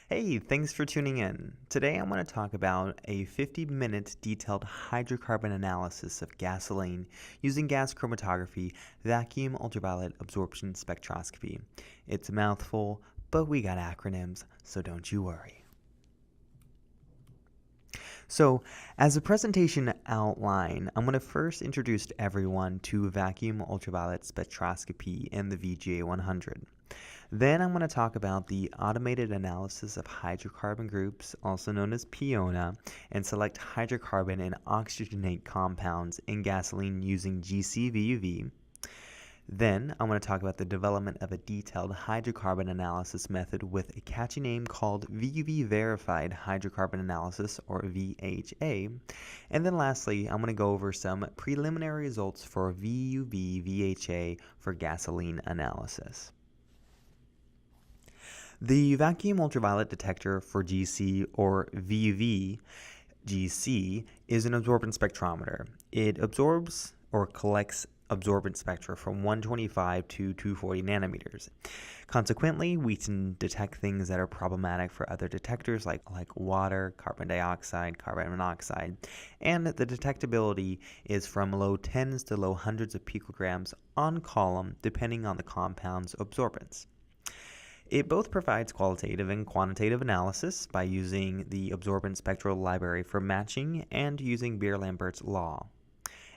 Hey, thanks for tuning in. Today I'm going to talk about a 50-minute detailed hydrocarbon analysis of gasoline using gas chromatography, vacuum ultraviolet absorption spectroscopy. It's a mouthful, but we got acronyms, so don't you worry. So, as a presentation outline, I'm going to first introduce everyone to vacuum ultraviolet spectroscopy and the VGA-100. Then I'm going to talk about the automated analysis of hydrocarbon groups, also known as PIONA, and select hydrocarbon and oxygenate compounds in gasoline using GC-VUV. Then I'm going to talk about the development of a detailed hydrocarbon analysis method with a catchy name called VUV Verified Hydrocarbon Analysis, or VHA. And then lastly, I'm going to go over some preliminary results for VUV VHA for gasoline analysis. The vacuum ultraviolet detector for GC or VUV GC is an absorbance spectrometer. It absorbs or collects absorbance spectra from 125 to 240 nanometers. Consequently, we can detect things that are problematic for other detectors like water, carbon dioxide, carbon monoxide, and the detectability is from low tens to low hundreds of picograms on column depending on the compound's absorbance. It both provides qualitative and quantitative analysis by using the absorbance spectral library for matching and using Beer-Lambert's law.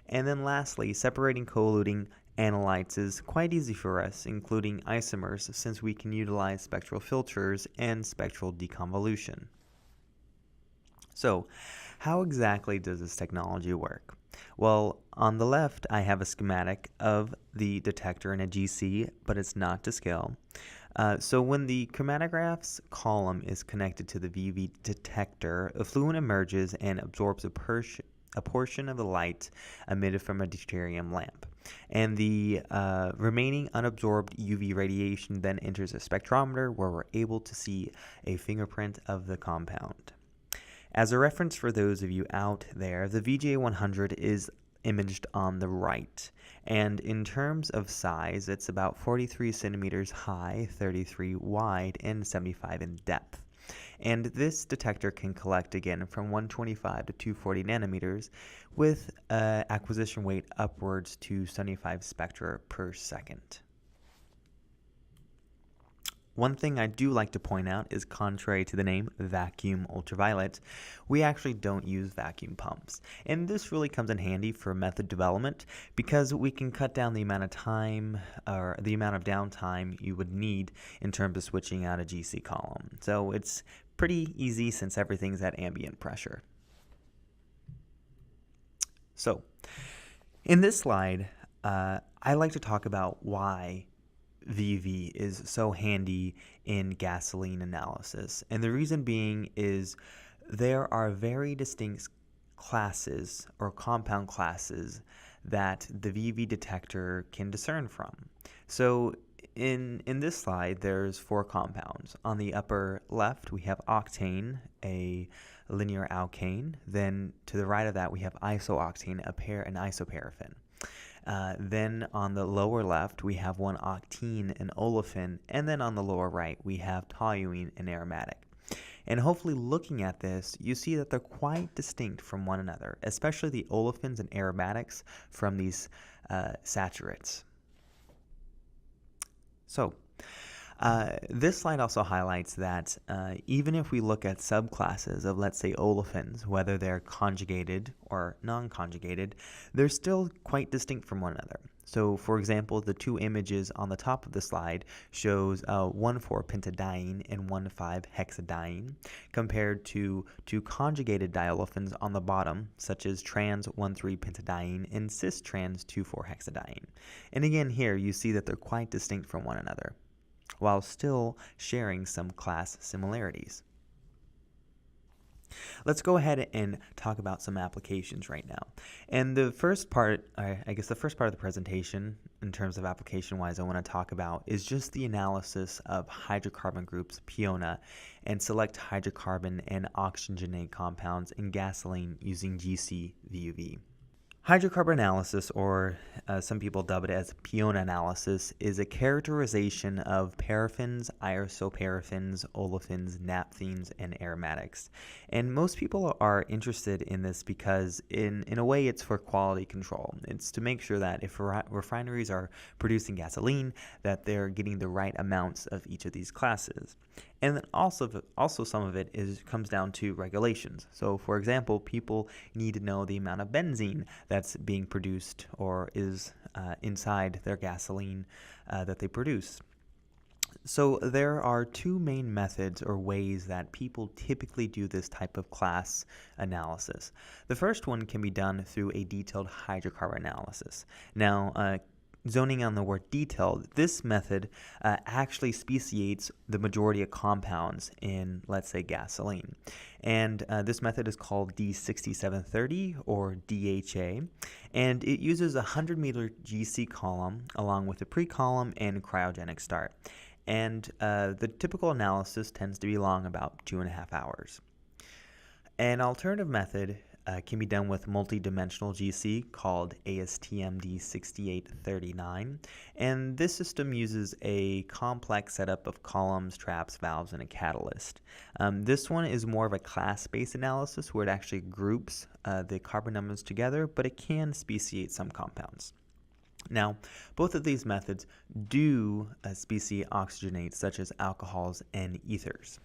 And then lastly, separating co-eluting analytes is quite easy for us, including isomers, since we can utilize spectral filters and spectral deconvolution. So, how exactly does this technology work? Well, on the left, I have a schematic of the detector in a GC, but it's not to scale. So when the chromatograph's column is connected to the VUV detector, a fluid emerges and absorbs a portion of the light emitted from a deuterium lamp. And the remaining unabsorbed UV radiation then enters a spectrometer where we're able to see a fingerprint of the compound. As a reference for those of you out there, the VGA-100 is imaged on the right, and in terms of size, it's about 43 centimeters high, 33 wide, and 75 in depth. And this detector can collect again from 125 to 240 nanometers with acquisition weight upwards to 75 spectra per second. One thing I do like to point out is, contrary to the name vacuum ultraviolet, we actually don't use vacuum pumps. And this really comes in handy for method development because we can cut down the amount of time or the amount of downtime you would need in terms of switching out a GC column. So it's pretty easy since everything's at ambient pressure. So in this slide, I like to talk about why VUV is so handy in gasoline analysis. And the reason being is there are very distinct classes or compound classes that the VUV detector can discern from. So in this slide, there's 4 compounds. On the upper left, we have octane, a linear alkane. Then to the right of that, we have isooctane, an isoparaffin. Then on the lower left, we have 1-octene, an olefin, and then on the lower right, we have toluene, an aromatic. And hopefully looking at this, you see that they're quite distinct from one another, especially the olefins and aromatics from these saturates. So, this slide also highlights that even if we look at subclasses of, let's say, olefins, whether they're conjugated or non-conjugated, they're still quite distinct from one another. So, for example, the 2 images on the top of the slide shows 1,4-pentadiene and 1,5-hexadiene compared to 2 conjugated diolefins on the bottom, such as trans 1,3-pentadiene and cis trans 2,4-hexadiene. And again, here you see that they're quite distinct from one another, while still sharing some class similarities. Let's go ahead and talk about some applications right now. And the first part, the first part of the presentation, in terms of application-wise, I want to talk about is just the analysis of hydrocarbon groups, PIONA, and select hydrocarbon and oxygenate compounds in gasoline using GC-VUV. Hydrocarbon analysis, or some people dub it as PIONA analysis, is a characterization of paraffins, isoparaffins, olefins, naphthenes, and aromatics. And most people are interested in this because in a way it's for quality control. It's to make sure that if refineries are producing gasoline, that they're getting the right amounts of each of these classes. And then also some of it comes down to regulations. So for example, people need to know the amount of benzene that's being produced or is inside their gasoline that they produce. So there are two main methods or ways that people typically do this type of class analysis. The first one can be done through a detailed hydrocarbon analysis. Now, zoning on the word detailed, this method actually speciates the majority of compounds in, let's say, gasoline. And this method is called D6730 or DHA, and it uses a 100-meter GC column along with a pre-column and cryogenic start. And the typical analysis tends to be long, about 2.5 hours. An alternative method can be done with multi-dimensional GC called ASTM D6839, and this system uses a complex setup of columns, traps, valves, and a catalyst. This one is more of a class-based analysis where it actually groups the carbon numbers together, but it can speciate some compounds. Now, both of these methods do speciate oxygenates such as alcohols and ethers.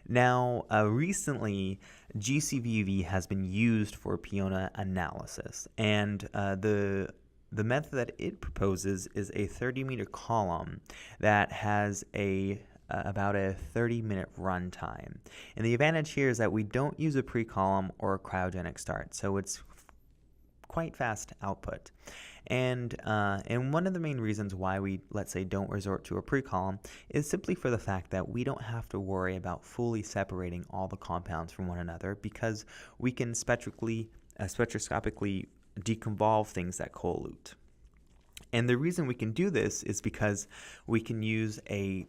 Now, recently, GC-VUV has been used for PIONA analysis, and the method that it proposes is a 30-meter column that has about a 30-minute run time. And the advantage here is that we don't use a pre-column or a cryogenic start, so it's quite fast output. And one of the main reasons why we, let's say, don't resort to a pre-column is simply for the fact that we don't have to worry about fully separating all the compounds from one another, because we can spectroscopically deconvolve things that collude. And the reason we can do this is because we can use a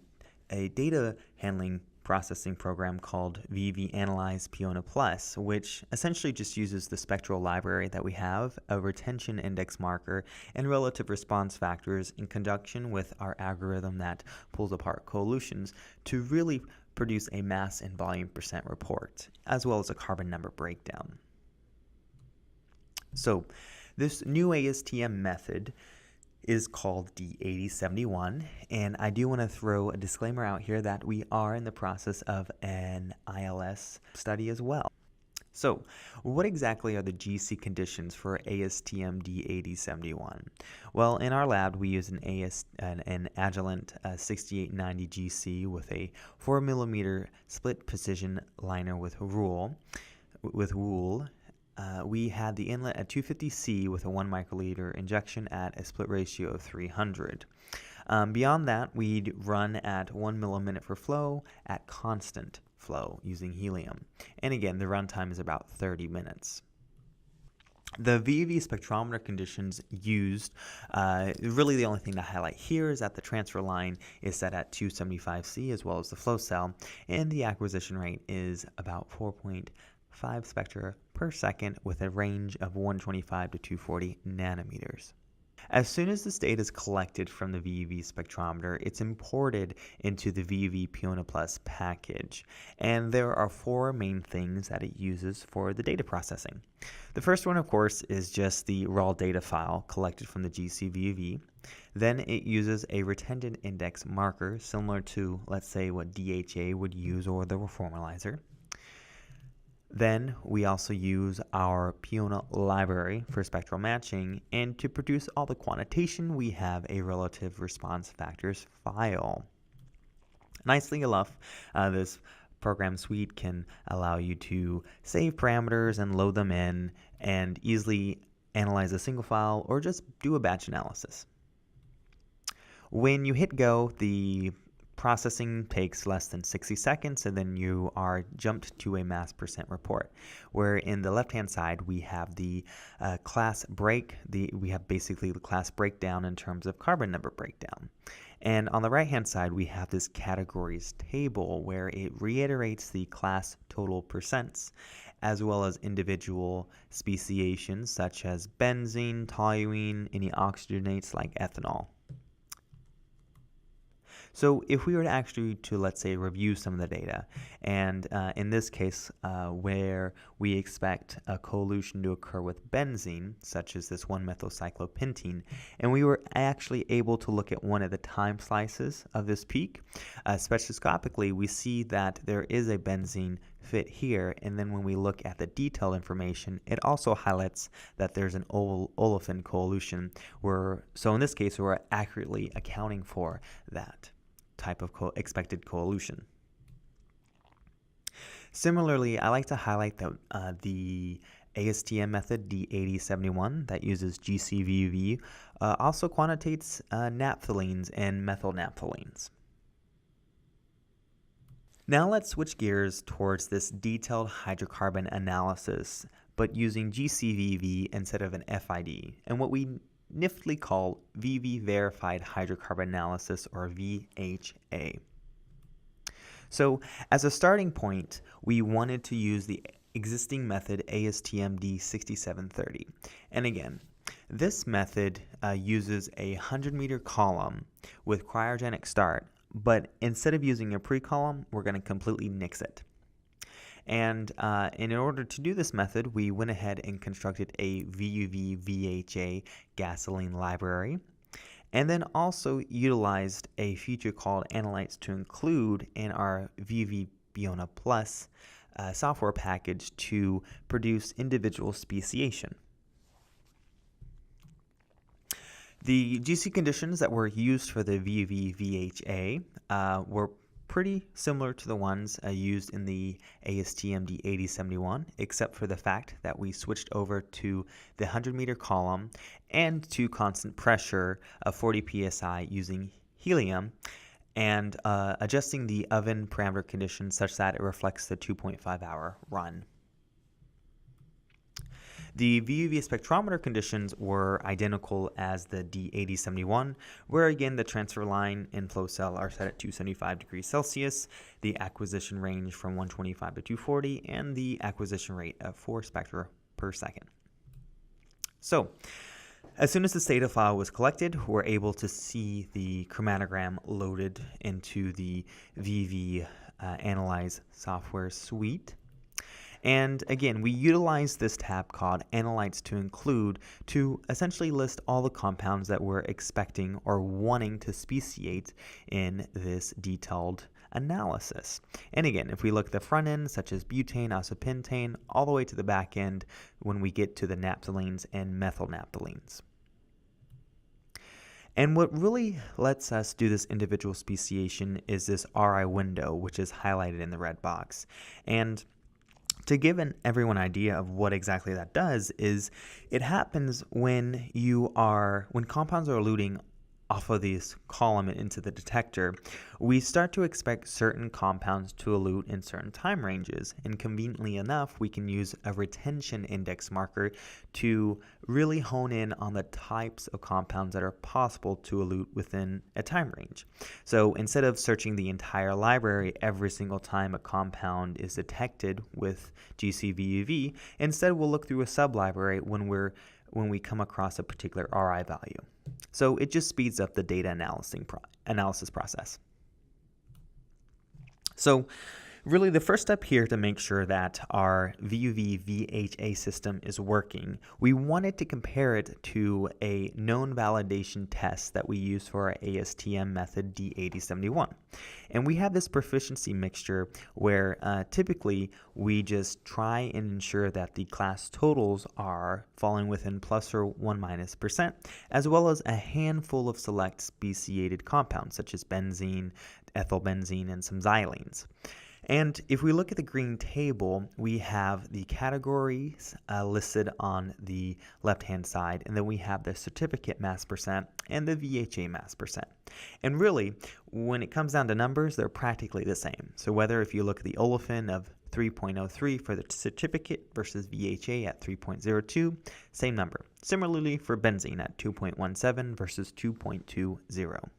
data handling processing program called VUV Analyze PIONA Plus, which essentially just uses the spectral library that we have, a retention index marker, and relative response factors in conjunction with our algorithm that pulls apart coelutions to really produce a mass and volume percent report, as well as a carbon number breakdown. So this new ASTM method is called D8071, and I do want to throw a disclaimer out here that we are in the process of an ILS study as well. So, what exactly are the GC conditions for ASTM D8071? Well, in our lab, we use an Agilent 6890 GC with a 4mm split precision liner with wool. We had the inlet at 250 C with a 1 microliter injection at a split ratio of 300. Beyond that, we'd run at 1 milliminute for flow at constant flow using helium. And again, the runtime is about 30 minutes. The VUV spectrometer conditions used, really the only thing to highlight here is that the transfer line is set at 275 C as well as the flow cell, and the acquisition rate is about 4.5 spectra per second with a range of 125 to 240 nanometers. As soon as this data is collected from the VUV spectrometer, it's imported into the VUV PIONA Plus package, and there are 4 main things that it uses for the data processing. The first one, of course, is just the raw data file collected from the GC-VUV. Then it uses a retention index marker similar to, let's say, what DHA would use or the reformalizer. Then we also use our PIONA library for spectral matching, and to produce all the quantitation, we have a relative response factors file. Nicely enough, this program suite can allow you to save parameters and load them in and easily analyze a single file or just do a batch analysis. When you hit go, the processing takes less than 60 seconds, and then you are jumped to a mass percent report, where in the left-hand side we have the class break. We have basically the class breakdown in terms of carbon number breakdown. And on the right-hand side, we have this categories table where it reiterates the class total percents, as well as individual speciations such as benzene, toluene, any oxygenates like ethanol. So if we were to actually let's say, review some of the data, and in this case, where we expect a coelution to occur with benzene, such as this 1-methylcyclopentene, and we were actually able to look at one of the time slices of this peak, spectroscopically, we see that there is a benzene fit here, and then when we look at the detailed information, it also highlights that there's an olefin coelution, so in this case, we're accurately accounting for that type of expected coelution. Similarly, I like to highlight that the ASTM method D8071 that uses GC-VUV also quantitates naphthalenes and methylnaphthalenes. Now let's switch gears towards this detailed hydrocarbon analysis, but using GC-VUV instead of an FID, and what we niftily call VV verified hydrocarbon analysis, or VHA. So as a starting point, we wanted to use the existing method ASTM D6730. And again, this method uses a 100-meter column with cryogenic start, but instead of using a pre-column, we're going to completely nix it. And in order to do this method, we went ahead and constructed a VUV VHA gasoline library, and then also utilized a feature called Analytes to Include in our VUV PIONA Plus software package to produce individual speciation. The GC conditions that were used for the VUV VHA were pretty similar to the ones used in the ASTM D8071, except for the fact that we switched over to the 100-meter column and to constant pressure of 40 psi using helium, and adjusting the oven parameter conditions such that it reflects the 2.5-hour run. The VUV spectrometer conditions were identical as the D8071, where again the transfer line and flow cell are set at 275 degrees Celsius, the acquisition range from 125 to 240, and the acquisition rate of 4 spectra per second. So, as soon as this data file was collected, we're able to see the chromatogram loaded into the VV Analyze software suite. And again, we utilize this tab called Analytes to Include to essentially list all the compounds that we're expecting or wanting to speciate in this detailed analysis. And again, if we look at the front end, such as butane, isobutane, all the way to the back end when we get to the naphthalenes and methylnaphthalenes. And what really lets us do this individual speciation is this RI window, which is highlighted in the red box. And to give everyone an idea of what exactly that does is it happens when compounds are eluting off of this column and into the detector, we start to expect certain compounds to elute in certain time ranges. And conveniently enough, we can use a retention index marker to really hone in on the types of compounds that are possible to elute within a time range. So instead of searching the entire library every single time a compound is detected with GC-VUV, instead we'll look through a sub-library when we come across a particular RI value. So it just speeds up the data analysis process. So really the first step here to make sure that our VUV VHA system is working, we wanted to compare it to a known validation test that we use for our ASTM method D8071. And we have this proficiency mixture where typically we just try and ensure that the class totals are falling within plus or 1-% as well as a handful of select speciated compounds such as benzene, ethylbenzene, and some xylenes. And if we look at the green table, we have the categories listed on the left-hand side, and then we have the certificate mass percent and the VHA mass percent. And really, when it comes down to numbers, they're practically the same. So whether if you look at the olefin of 3.03 for the certificate versus VHA at 3.02, same number. Similarly for benzene at 2.17 versus 2.20.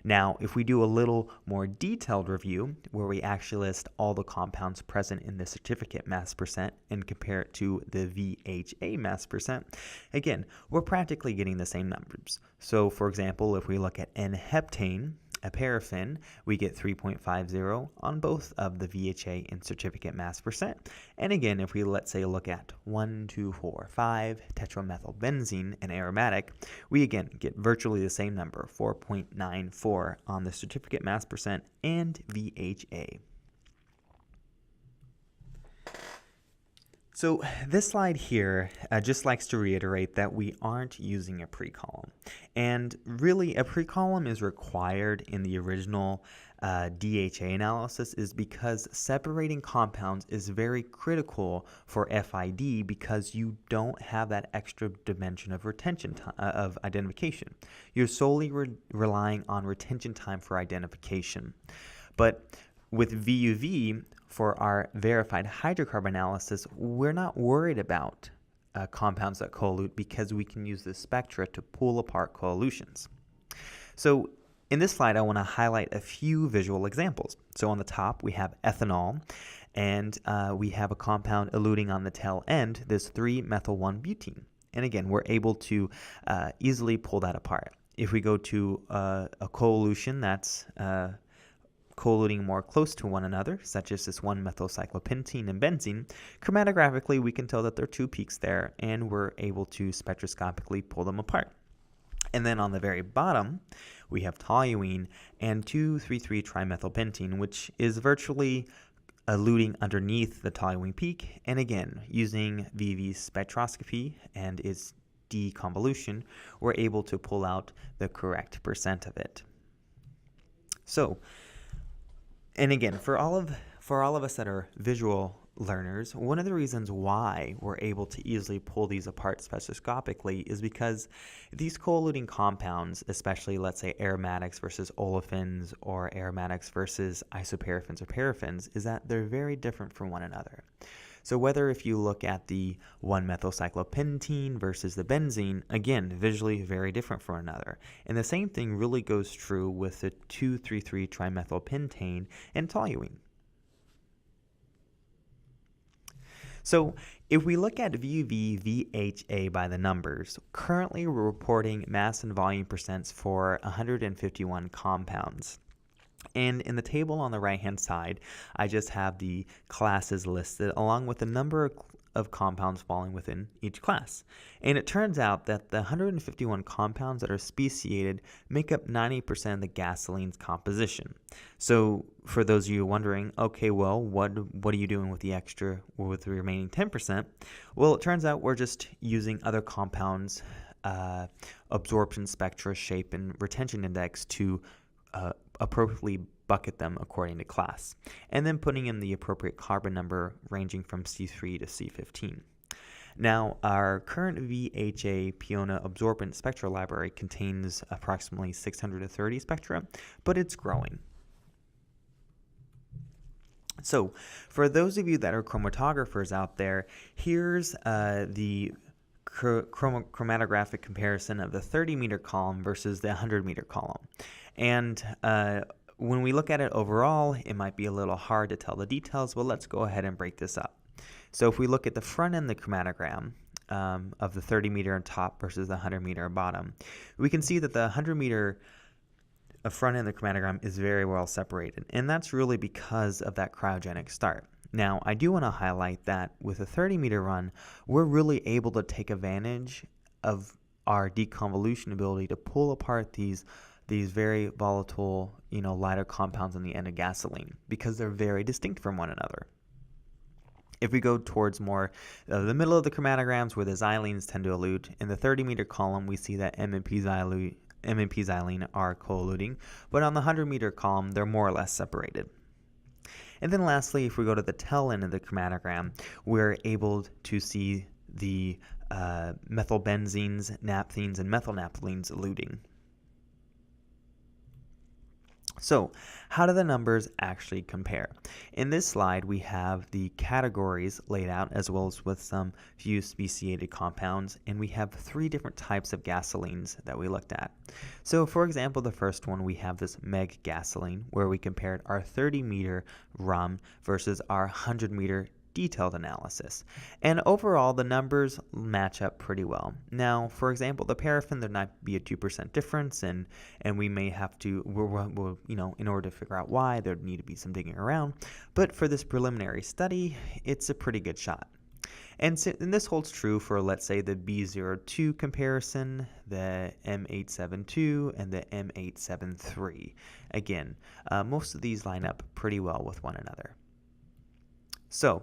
Now, if we do a little more detailed review, where we actually list all the compounds present in the certificate mass percent and compare it to the VHA mass percent, again, we're practically getting the same numbers. So, for example, if we look at N-heptane, a paraffin, we get 3.50 on both of the VHA and certificate mass percent. And again, if we, let's say, look at 1, 2, 4, 5 tetramethylbenzene, an aromatic, we again get virtually the same number, 4.94 on the certificate mass percent and VHA. So this slide here just likes to reiterate that we aren't using a pre-column. And really, a pre-column is required in the original DHA analysis is because separating compounds is very critical for FID because you don't have that extra dimension of retention time, of identification. You're solely relying on retention time for identification. But with VUV, for our verified hydrocarbon analysis, we're not worried about compounds that collude because we can use the spectra to pull apart coelutions. So in this slide, I want to highlight a few visual examples. So on the top, we have ethanol, and we have a compound eluting on the tail end, this 3-methyl-1-butene. And again, we're able to easily pull that apart. If we go to a coelution that's coeluting more close to one another, such as this 1-methylcyclopentene and benzene, chromatographically we can tell that there are two peaks there, and we're able to spectroscopically pull them apart. And then on the very bottom, we have toluene and 2,3,3-trimethylpentene, which is virtually eluting underneath the toluene peak. And again, using VUV spectroscopy and its deconvolution, we're able to pull out the correct percent of it. So, and again, for all of us that are visual learners, one of the reasons why we're able to easily pull these apart spectroscopically is because these coeluting compounds, especially let's say aromatics versus olefins or aromatics versus isoparaffins or paraffins, is that they're very different from one another. So whether if you look at the 1-methylcyclopentene versus the benzene, again, visually very different from one another. And the same thing really goes true with the 2,3,3-trimethylpentane and toluene. So if we look at VUV VHA by the numbers, currently we're reporting mass and volume percents for 151 compounds. And in the table on the right-hand side, I just have the classes listed along with the number of compounds falling within each class. And it turns out that the 151 compounds that are speciated make up 90% of the gasoline's composition. So for those of you wondering, okay, well, what are you doing with the remaining 10%? Well, it turns out we're just using other compounds, absorption spectra, shape, and retention index to appropriately bucket them according to class, and then putting in the appropriate carbon number ranging from C3 to C15. Now, our current VHA PIONA absorbent spectra library contains approximately 630 spectra, but it's growing. So, for those of you that are chromatographers out there, here's the chromatographic comparison of the 30-meter column versus the 100-meter column. And when we look at it overall, it might be a little hard to tell the details, but let's go ahead and break this up. So if we look at the front end of the chromatogram of the 30-meter on top versus the 100-meter bottom, we can see that the 100-meter front end of the chromatogram is very well separated, and that's really because of that cryogenic start. Now, I do want to highlight that with a 30-meter run, we're really able to take advantage of our deconvolution ability to pull apart these very volatile, lighter compounds on the end of gasoline because they're very distinct from one another. If we go towards more the middle of the chromatograms where the xylenes tend to elute, in the 30-meter column we see that M and P xylene are co-eluting, but on the 100-meter column they're more or less separated. And then lastly, if we go to the tail end of the chromatogram, we're able to see the methylbenzenes, naphthalene, and methylnaphthalene eluting. So, how do the numbers actually compare? In this slide, we have the categories laid out as well as with some few speciated compounds, and we have 3 different types of gasolines that we looked at. So, for example, the first one, we have this MEG gasoline, where we compared our 30-meter rum versus our 100-meter detailed analysis. And overall, the numbers match up pretty well. Now, for example, the paraffin, there might be a 2% difference, and we may have to, in order to figure out why, there'd need to be some digging around. But for this preliminary study, it's a pretty good shot. And this holds true for, let's say, the B02 comparison, the M872, and the M873. Again, most of these line up pretty well with one another. So,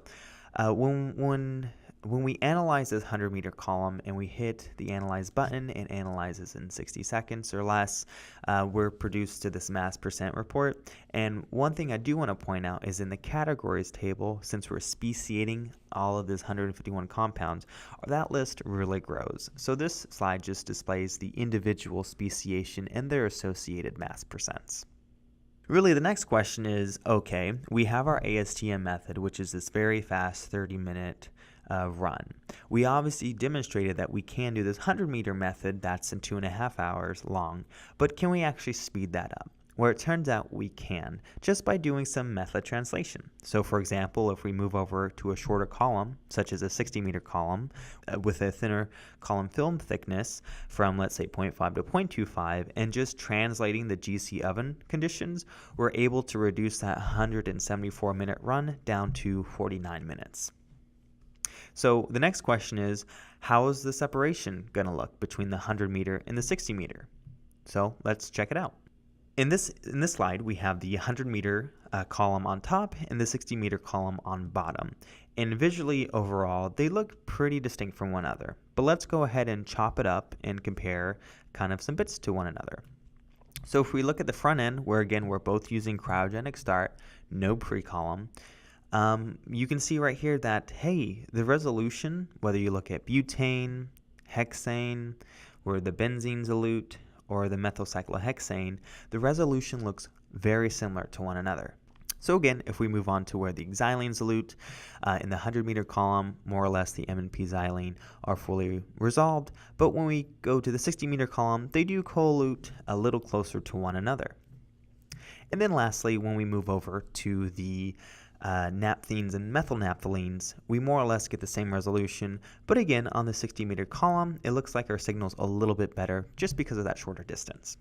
when we analyze this 100-meter column and we hit the analyze button and analyzes in 60 seconds or less, we're produced to this mass percent report. And one thing I do want to point out is in the categories table, since we're speciating all of this 151 compounds, that list really grows. So this slide just displays the individual speciation and their associated mass percents. Really, the next question is, okay, we have our ASTM method, which is this very fast 30-minute run. We obviously demonstrated that we can do this 100-meter method that's in 2.5 hours long, but can we actually speed that up? Where it turns out we can, just by doing some method translation. So for example, if we move over to a shorter column, such as a 60-meter column, with a thinner column film thickness from, let's say, 0.5 to 0.25, and just translating the GC oven conditions, we're able to reduce that 174-minute run down to 49 minutes. So the next question is, how is the separation going to look between the 100-meter and the 60-meter? So let's check it out. In this slide, we have the 100-meter column on top and the 60-meter column on bottom. And visually, overall, they look pretty distinct from one another. But let's go ahead and chop it up and compare kind of some bits to one another. So if we look at the front end, where again, we're both using cryogenic start, no pre-column, you can see right here that, hey, the resolution, whether you look at butane, hexane, or the benzene's elute, or the methylcyclohexane, the resolution looks very similar to one another. So again, if we move on to where the xylene's elute, in the 100-meter column, more or less the M and P xylene are fully resolved, but when we go to the 60-meter column, they do colute a little closer to one another. And then lastly, when we move over to the naphthenes and methylnaphthalines, we more or less get the same resolution, but again, on the 60-meter column, it looks like our signal's a little bit better just because of that shorter distance.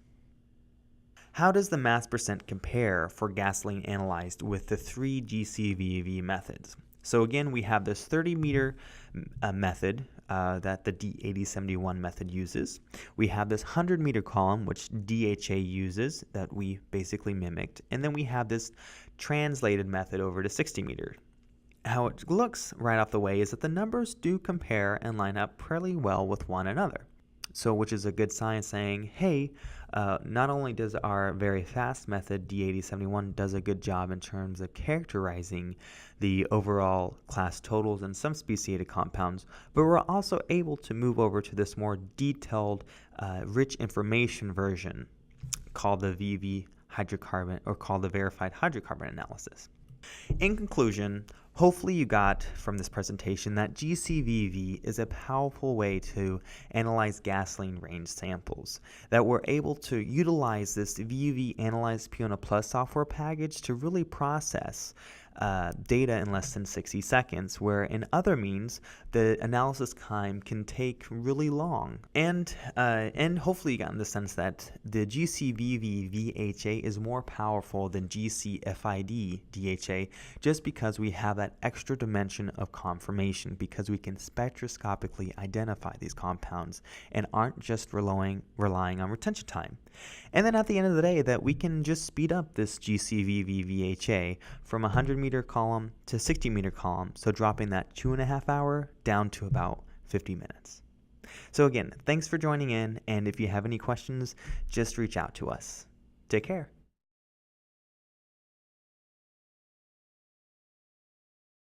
How does the mass percent compare for gasoline analyzed with the 3 GC-VUV methods? So again, we have this 30-meter method that the D8071 method uses. We have this 100-meter column, which DHA uses, that we basically mimicked. And then we have this translated method over to 60-meter. How it looks right off the way is that the numbers do compare and line up pretty well with one another. So, which is a good sign saying, hey, not only does our very fast method, D8071, does a good job in terms of characterizing the overall class totals and some speciated compounds, but we're also able to move over to this more detailed, rich information version called the VUV hydrocarbon, or called the verified hydrocarbon analysis. In conclusion, hopefully you got from this presentation that GC-VUV is a powerful way to analyze gasoline range samples, that we're able to utilize this VUV Analyze PIONA Plus software package to really process data in less than 60 seconds, where in other means the analysis time can take really long. And hopefully you got in the sense that the GC-VUV VHA is more powerful than GC-FID DHA just because we have that extra dimension of confirmation, because we can spectroscopically identify these compounds and aren't just relying on retention time. And then at the end of the day, that we can just speed up this GC-VUV VHA from 100-meter column to 60-meter column, so dropping that 2.5 hour down to about 50 minutes. So again, thanks for joining in, and if you have any questions, just reach out to us. Take care.